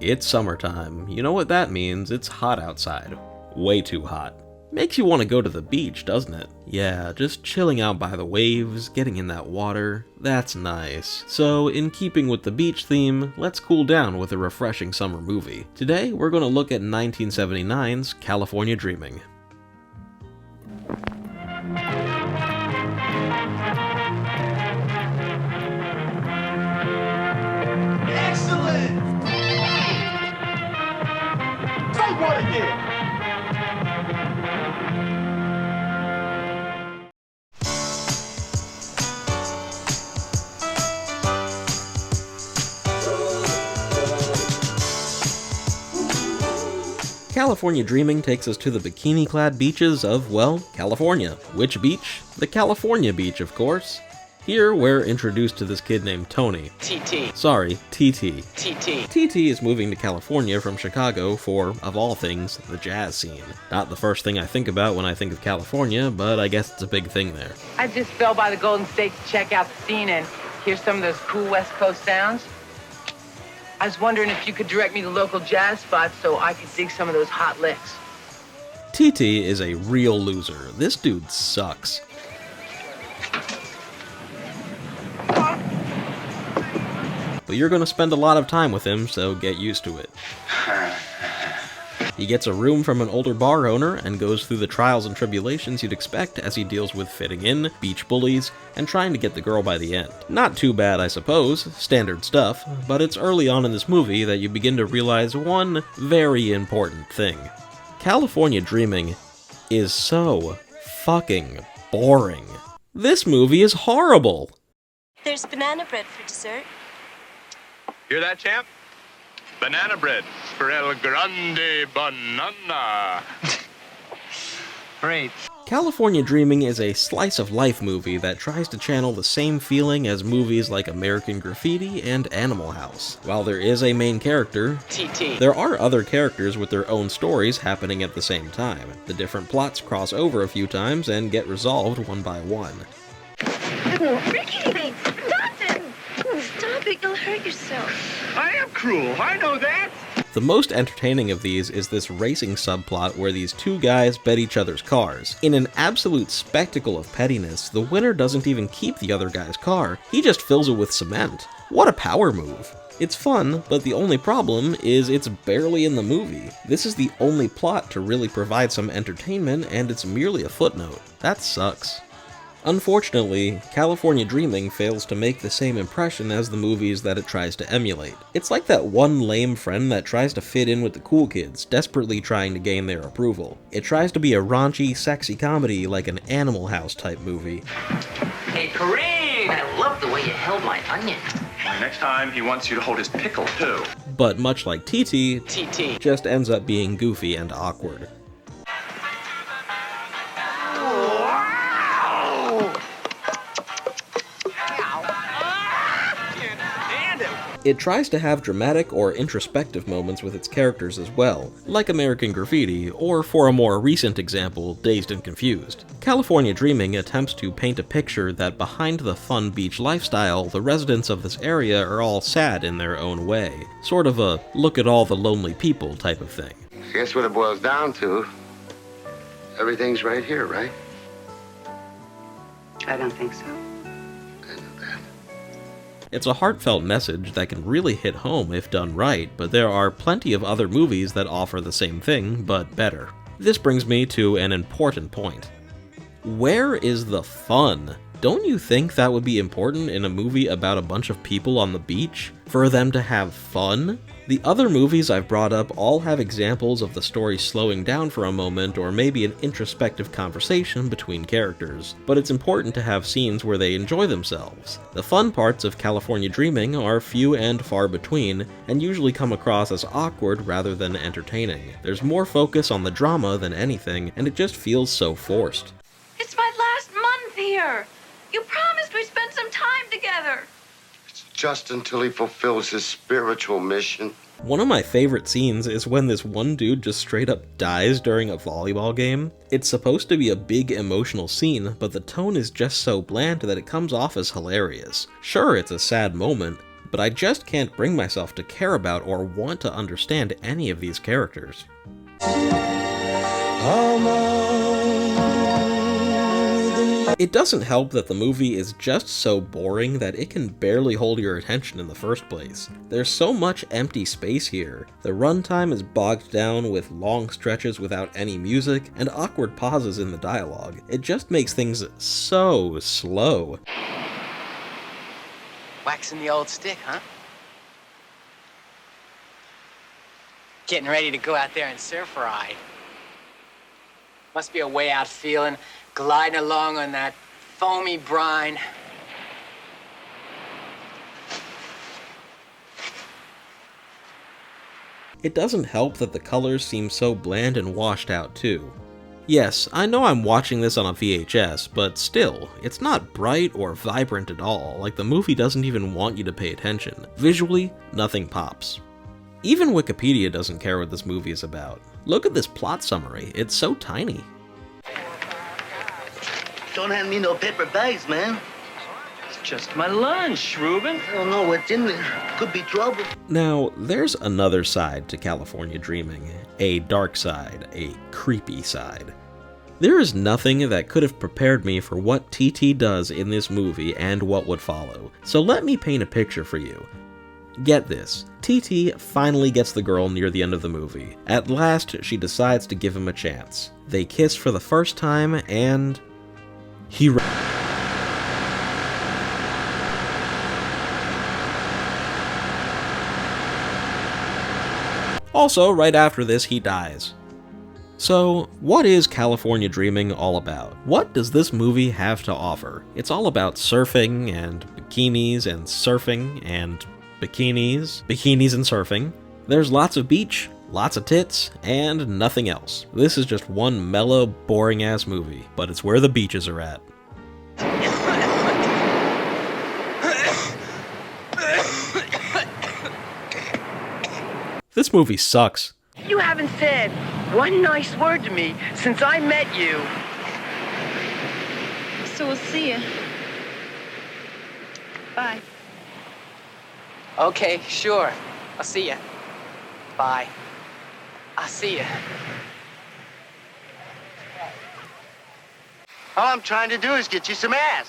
It's summertime. You know what that means? It's hot outside. Way too hot. Makes you want to go to the beach, doesn't it? Yeah, just chilling out by the waves, getting in that water. That's nice. So, in keeping with the beach theme, let's cool down with a refreshing summer movie. Today, we're going to look at 1979's California Dreaming. Excellent! Say what again? California Dreaming takes us to the bikini-clad beaches of, well, California. Which beach? The California beach, of course. Here, we're introduced to this kid named Tony. Sorry, TT. TT is moving to California from Chicago for, of all things, the jazz scene. Not the first thing I think about when I think of California, but I guess it's a big thing there. I just fell by the Golden State to check out the scene and hear some of those cool West Coast sounds. I was wondering if you could direct me to local jazz spots so I could dig some of those hot licks. TT is a real loser. This dude sucks. But you're gonna spend a lot of time with him, so get used to it. He gets a room from an older bar owner and goes through the trials and tribulations you'd expect as he deals with fitting in, beach bullies, and trying to get the girl by the end. Not too bad, I suppose, standard stuff, but it's early on in this movie that you begin to realize one very important thing. California Dreaming is so fucking boring. This movie is horrible! There's banana bread for dessert. Hear that, champ? Banana bread for El Grande Banana. Great. California Dreaming is a slice-of-life movie that tries to channel the same feeling as movies like American Graffiti and Animal House. While there is a main character, TT, there are other characters with their own stories happening at the same time. The different plots cross over a few times and get resolved one by one. Ricky, stop it! Stop it, you'll hurt yourself. I am cruel, I know that. The most entertaining of these is this racing subplot where these two guys bet each other's cars. In an absolute spectacle of pettiness, the winner doesn't even keep the other guy's car, he just fills it with cement. What a power move. It's fun, but the only problem is it's barely in the movie. This is the only plot to really provide some entertainment, and it's merely a footnote. That sucks. Unfortunately, California Dreaming fails to make the same impression as the movies that it tries to emulate. It's like that one lame friend that tries to fit in with the cool kids, desperately trying to gain their approval. It tries to be a raunchy, sexy comedy like an Animal House type movie. Hey, Kareem! I love the way you held my onion. Why, next time he wants you to hold his pickle, too. But much like TT, just ends up being goofy and awkward. It tries to have dramatic or introspective moments with its characters as well, like American Graffiti, or for a more recent example, Dazed and Confused. California Dreaming attempts to paint a picture that behind the fun beach lifestyle, the residents of this area are all sad in their own way. Sort of a look at all the lonely people type of thing. Guess what it boils down to? Everything's right here, right? I don't think so. It's a heartfelt message that can really hit home if done right, but there are plenty of other movies that offer the same thing, but better. This brings me to an important point. Where is the fun? Don't you think that would be important in a movie about a bunch of people on the beach? For them to have fun? The other movies I've brought up all have examples of the story slowing down for a moment or maybe an introspective conversation between characters, but it's important to have scenes where they enjoy themselves. The fun parts of California Dreaming are few and far between, and usually come across as awkward rather than entertaining. There's more focus on the drama than anything, and it just feels so forced. It's my last month here. You promised we'd spend some time together. Just until he fulfills his spiritual mission. One of my favorite scenes is when this one dude just straight up dies during a volleyball game. It's supposed to be a big emotional scene, but the tone is just so bland that it comes off as hilarious. Sure, it's a sad moment, but I just can't bring myself to care about or want to understand any of these characters. It doesn't help that the movie is just so boring that it can barely hold your attention in the first place. There's so much empty space here. The runtime is bogged down with long stretches without any music and awkward pauses in the dialogue. It just makes things so slow. Waxing the old stick, huh? Getting ready to go out there and surf ride. Must be a way out feeling, gliding along on that foamy brine. It doesn't help that the colors seem so bland and washed out too. Yes, I know I'm watching this on a VHS, but still, it's not bright or vibrant at all, like the movie doesn't even want you to pay attention. Visually, nothing pops. Even Wikipedia doesn't care what this movie is about. Look at this plot summary, it's so tiny. Don't hand me no paper bags, man. It's just my lunch, Reuben. I don't know what's in there. Could be trouble. Now, there's another side to California Dreaming. A dark side, a creepy side. There is nothing that could have prepared me for what TT does in this movie and what would follow, so let me paint a picture for you. Get this, TT finally gets the girl near the end of the movie. At last, she decides to give him a chance. They kiss for the first time, and he Also, right after this, he dies. So, what is California Dreaming all about? What does this movie have to offer? It's all about surfing and bikinis and surfing and bikinis and surfing. There's lots of beach, lots of tits, and nothing else. This is just one mellow, boring-ass movie, but it's where the beaches are at. This movie sucks. You haven't said one nice word to me since I met you. So we'll see you. Bye. Okay, sure. I'll see ya. Bye. I'll see ya. All I'm trying to do is get you some ass.